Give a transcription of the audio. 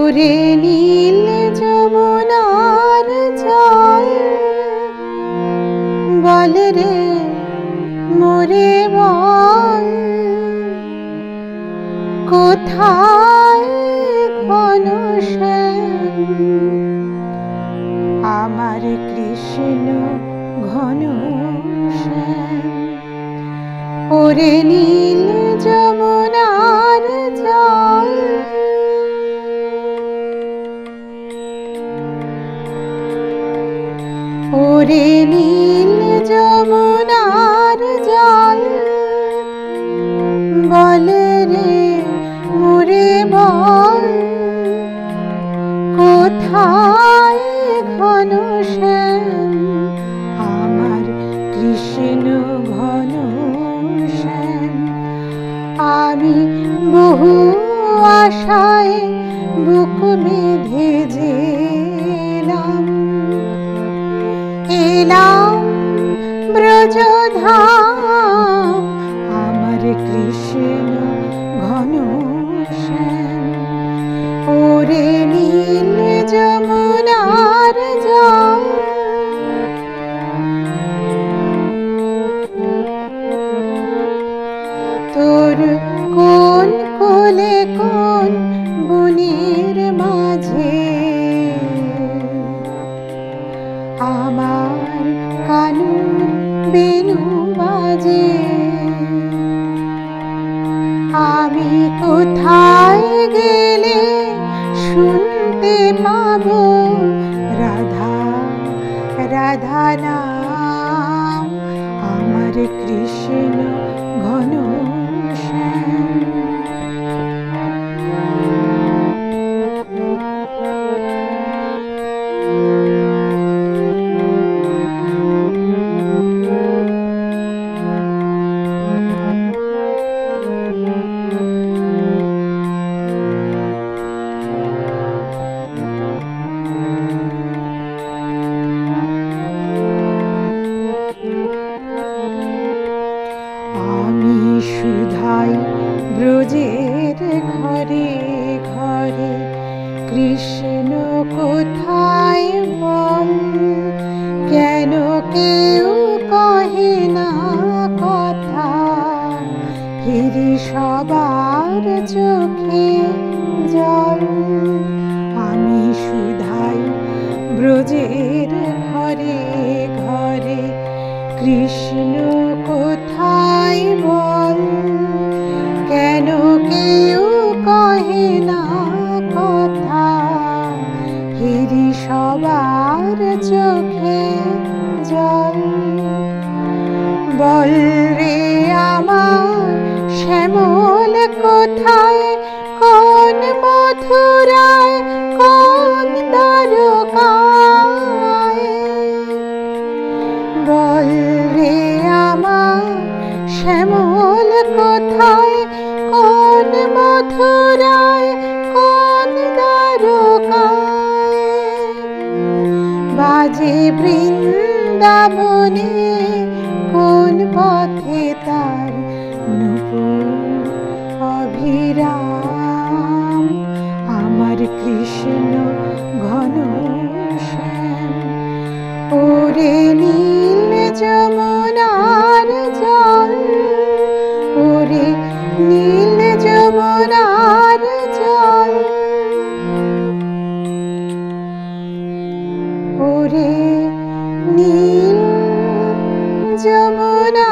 ওরে নীল যমুনার জল বল রে মোরে বল কোথায় ঘনশ্যাম আমার কৃষ্ণ ঘনশ্যাম। ওরে নীল যমুনার জল ওরে নীল যমুনার জল বল রে মোরে বল কোথায় ঘনশ্যাম আমার কৃষ্ণ ঘনশ্যাম। আমি বহু আশায় বুক বেঁধে যেলাম এলাম ব্রজধাম আমার কৃষ্ণ ঘনশ্যাম। ওরে নীল যমুনার জল তোর কোন কোলে কোন বনের মাঝে আমার কানুর বেনু বাজে। আমি কোথায় গেলে শুনতে পাবো রাধা রাধা নাম আমার কৃষ্ণ ঘনশ্যাম। আমি সুধাই ব্রজের ঘরে ঘরে কৃষ্ণ কোথায় বল কেন কেউ কহে না কথা ফিরি সবার চোখে জল। আমি সুধাই ব্রজের ঘরে ঘরে কৃষ্ণ কোথায় বল কেন কেউ কহে না কথা ফিরি সবার চোখে জল। বল রে আমার শ্যামল কোথায় কোন মথুরায় কোন দ্বারকায়। বল রে আমার শ্যামল কোথায় কোন মথুরায় কোন দ্বারকায়। বাজে বৃন্দাবনে কোন পথে তার নূপুর অভিরাম আমার কৃষ্ণ ঘনশ্যাম। ওরে নীল যমুনার জল ওরে নীল যমুনার জল ওরে নীল যমুনা।